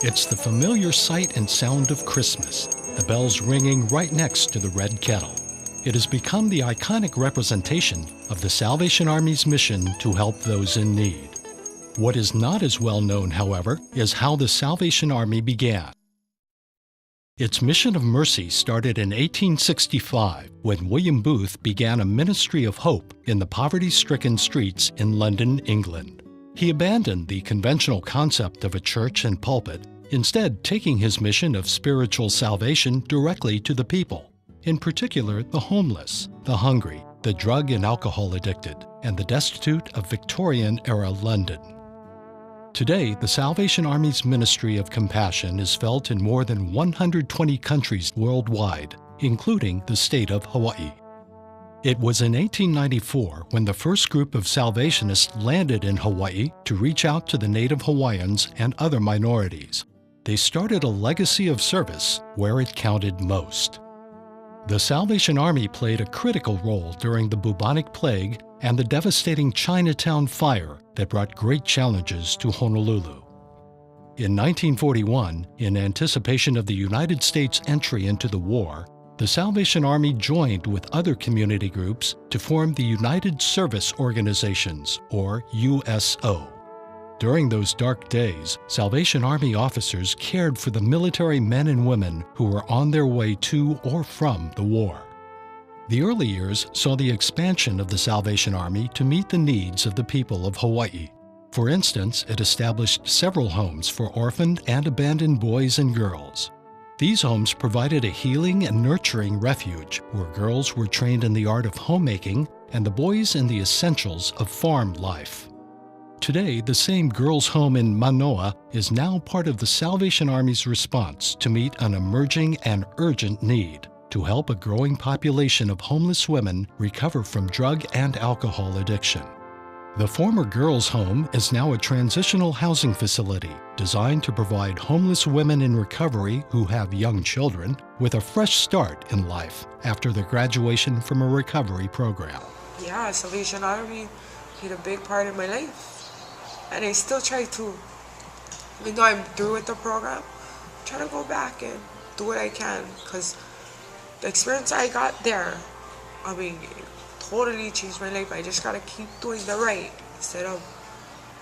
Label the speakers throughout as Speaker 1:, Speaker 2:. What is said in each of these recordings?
Speaker 1: It's the familiar sight and sound of Christmas, the bells ringing right next to the red kettle. It has become the iconic representation of the Salvation Army's mission to help those in need. What is not as well known, however, is how the Salvation Army began. Its mission of mercy started in 1865 when William Booth began a ministry of hope in the poverty-stricken streets in London, England. He abandoned the conventional concept of a church and pulpit, instead taking his mission of spiritual salvation directly to the people, in particular the homeless, the hungry, the drug and alcohol addicted, and the destitute of Victorian-era London. Today, the Salvation Army's ministry of compassion is felt in more than 120 countries worldwide, including the state of Hawaii. It was in 1894 when the first group of Salvationists landed in Hawaii to reach out to the native Hawaiians and other minorities. They started a legacy of service where it counted most. The Salvation Army played a critical role during the bubonic plague and the devastating Chinatown fire that brought great challenges to Honolulu. In 1941, in anticipation of the United States' entry into the war, the Salvation Army joined with other community groups to form the United Service Organizations, or USO. During those dark days, Salvation Army officers cared for the military men and women who were on their way to or from the war. The early years saw the expansion of the Salvation Army to meet the needs of the people of Hawaii. For instance, it established several homes for orphaned and abandoned boys and girls. These homes provided a healing and nurturing refuge where girls were trained in the art of homemaking and the boys in the essentials of farm life. Today, the same girls' home in Manoa is now part of the Salvation Army's response to meet an emerging and urgent need to help a growing population of homeless women recover from drug and alcohol addiction. The former girls' home is now a transitional housing facility designed to provide homeless women in recovery who have young children with a fresh start in life after their graduation from a recovery program.
Speaker 2: Yeah, Salvation Army played a big part in my life. And I still try to, even though I'm through with the program, try to go back and do what I can, because the experience I got there, it totally changed my life. I just gotta keep doing the right instead of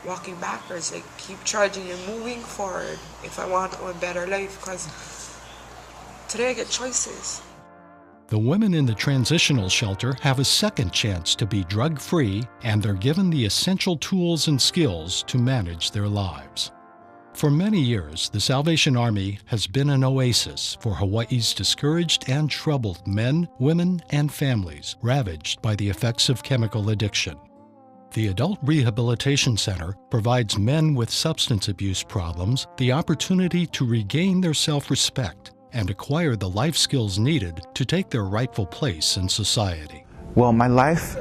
Speaker 2: walking backwards. Like, keep charging and moving forward if I want a better life, because today I get choices.
Speaker 1: The women in the transitional shelter have a second chance to be drug-free, and they're given the essential tools and skills to manage their lives. For many years, the Salvation Army has been an oasis for Hawaii's discouraged and troubled men, women, and families ravaged by the effects of chemical addiction. The Adult Rehabilitation Center provides men with substance abuse problems the opportunity to regain their self-respect and acquire the life skills needed to take their rightful place in society.
Speaker 3: Well, my life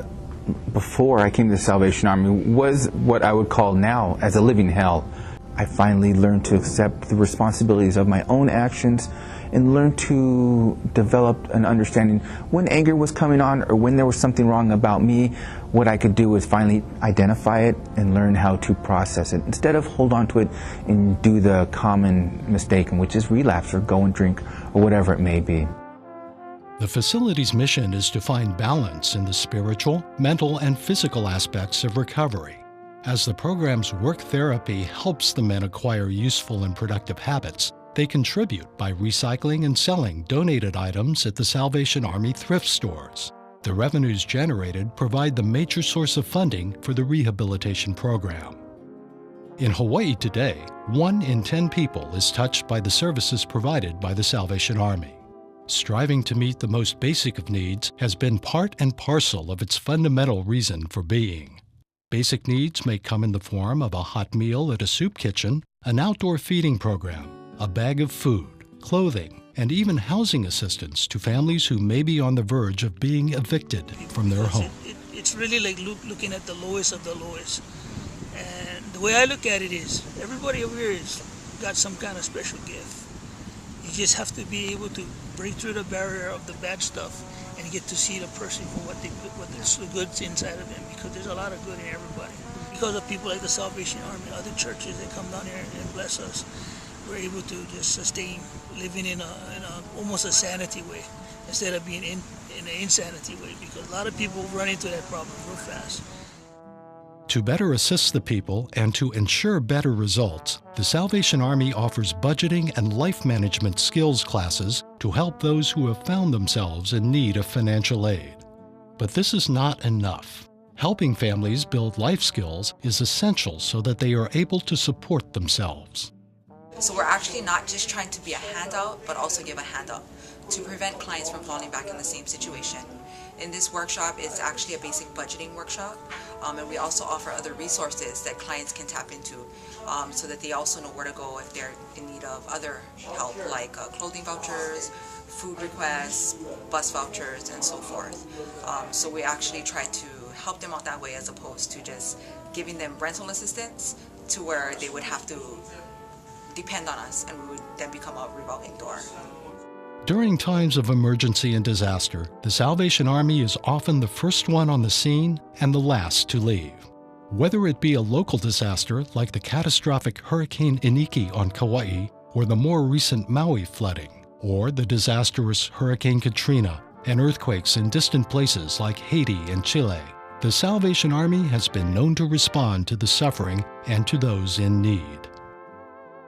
Speaker 3: before I came to the Salvation Army was what I would call now as a living hell. I finally learned to accept the responsibilities of my own actions and learned to develop an understanding when anger was coming on or when there was something wrong about me. What I could do was finally identify it and learn how to process it instead of hold on to it and do the common mistake, which is relapse or go and drink or whatever it may be.
Speaker 1: The facility's mission is to find balance in the spiritual, mental, and physical aspects of recovery. As the program's work therapy helps the men acquire useful and productive habits, they contribute by recycling and selling donated items at the Salvation Army thrift stores. The revenues generated provide the major source of funding for the rehabilitation program. In Hawaii today, 1 in 10 people is touched by the services provided by the Salvation Army. Striving to meet the most basic of needs has been part and parcel of its fundamental reason for being. Basic needs may come in the form of a hot meal at a soup kitchen, an outdoor feeding program, a bag of food, clothing, and even housing assistance to families who may be on the verge of being evicted from their home.
Speaker 4: It's really like looking at the lowest of the lowest. And the way I look at it is, everybody over here has got some kind of special gift. You just have to be able to break through the barrier of the bad stuff and get to see the person for what there's the good's inside of them, because there's a lot of good in everybody. Because of people like the Salvation Army, other churches that come down here and bless us, we're able to just sustain living in a almost a sanity way instead of being in an insanity way, because a lot of people run into that problem real fast.
Speaker 1: To better assist the people and to ensure better results, the Salvation Army offers budgeting and life management skills classes to help those who have found themselves in need of financial aid. But this is not enough. Helping families build life skills is essential so that they are able to support themselves.
Speaker 5: So we're actually not just trying to be a handout, but also give a handout to prevent clients from falling back in the same situation. In this workshop, it's actually a basic budgeting workshop, and we also offer other resources that clients can tap into so that they also know where to go if they're in need of other help, like clothing vouchers, food requests, bus vouchers, and so forth. So we actually try to help them out that way, as opposed to just giving them rental assistance to where they would have to depend on us, and we would then become a revolving door.
Speaker 1: During times of emergency and disaster, the Salvation Army is often the first one on the scene and the last to leave. Whether it be a local disaster like the catastrophic Hurricane Iniki on Kauai, or the more recent Maui flooding, or the disastrous Hurricane Katrina and earthquakes in distant places like Haiti and Chile, the Salvation Army has been known to respond to the suffering and to those in need.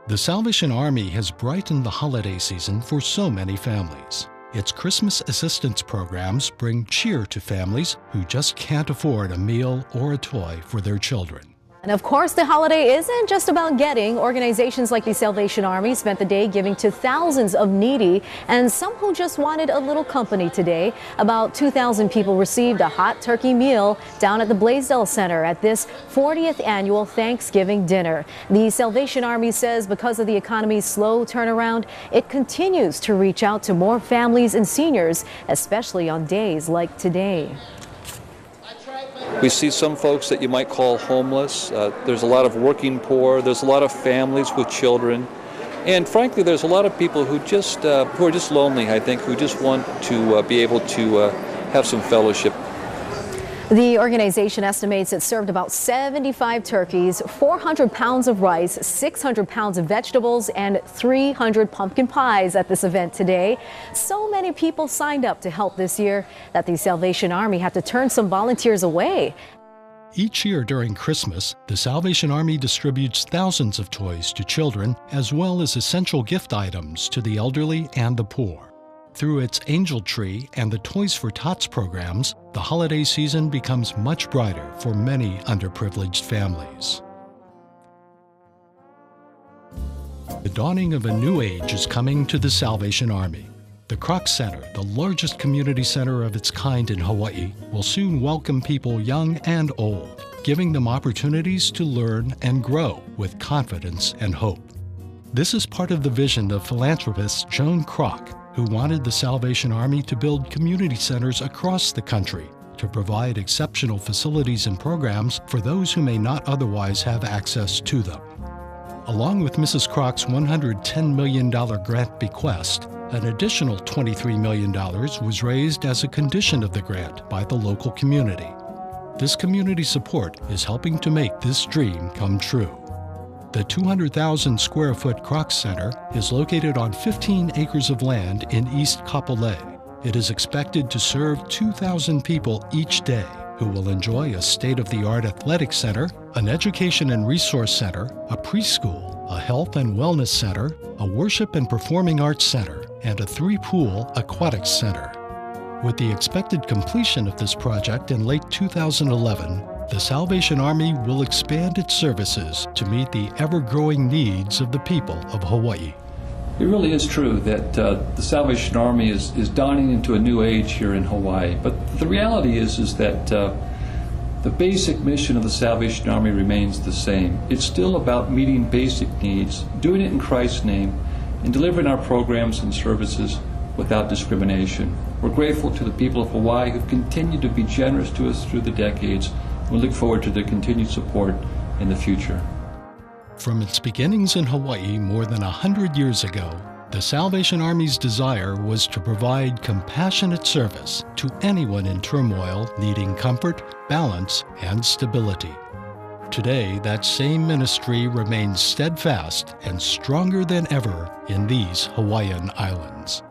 Speaker 1: The Salvation Army has brightened the holiday season for so many families. Its Christmas assistance programs bring cheer to families who just can't afford a meal or a toy for their children.
Speaker 6: And of course, the holiday isn't just about getting. Organizations like the Salvation Army spent the day giving to thousands of needy and some who just wanted a little company today. About 2,000 people received a hot turkey meal down at the Blaisdell Center at this 40th annual Thanksgiving dinner. The Salvation Army says because of the economy's slow turnaround, it continues to reach out to more families and seniors, especially on days like today.
Speaker 7: We see some folks that you might call homeless. There's a lot of working poor. There's a lot of families with children. And frankly, there's a lot of people who are just lonely, I think, who just want to be able to have some fellowship.
Speaker 6: The organization estimates it served about 75 turkeys, 400 pounds of rice, 600 pounds of vegetables, and 300 pumpkin pies at this event today. So many people signed up to help this year that the Salvation Army had to turn some volunteers away.
Speaker 1: Each year during Christmas, the Salvation Army distributes thousands of toys to children as well as essential gift items to the elderly and the poor. Through its Angel Tree and the Toys for Tots programs, the holiday season becomes much brighter for many underprivileged families. The dawning of a new age is coming to the Salvation Army. The Kroc Center, the largest community center of its kind in Hawaii, will soon welcome people young and old, giving them opportunities to learn and grow with confidence and hope. This is part of the vision of philanthropist Joan Kroc, who wanted the Salvation Army to build community centers across the country to provide exceptional facilities and programs for those who may not otherwise have access to them. Along with Mrs. Kroc's $110 million grant bequest, an additional $23 million was raised as a condition of the grant by the local community. This community support is helping to make this dream come true. The 200,000 square foot Kroc Center is located on 15 acres of land in East Kapolei. It is expected to serve 2,000 people each day who will enjoy a state-of-the-art athletic center, an education and resource center, a preschool, a health and wellness center, a worship and performing arts center, and a 3-pool aquatics center. With the expected completion of this project in late 2011, the Salvation Army will expand its services to meet the ever-growing needs of the people of Hawaii.
Speaker 7: It really is true that the Salvation Army is dawning into a new age here in Hawaii. But the reality is that the basic mission of the Salvation Army remains the same. It's still about meeting basic needs, doing it in Christ's name, and delivering our programs and services without discrimination. We're grateful to the people of Hawaii who've continued to be generous to us through the decades. We look forward to their continued support in the future.
Speaker 1: From its beginnings in Hawaii more than 100 years ago, the Salvation Army's desire was to provide compassionate service to anyone in turmoil needing comfort, balance, and stability. today, that same ministry remains steadfast and stronger than ever in these Hawaiian islands.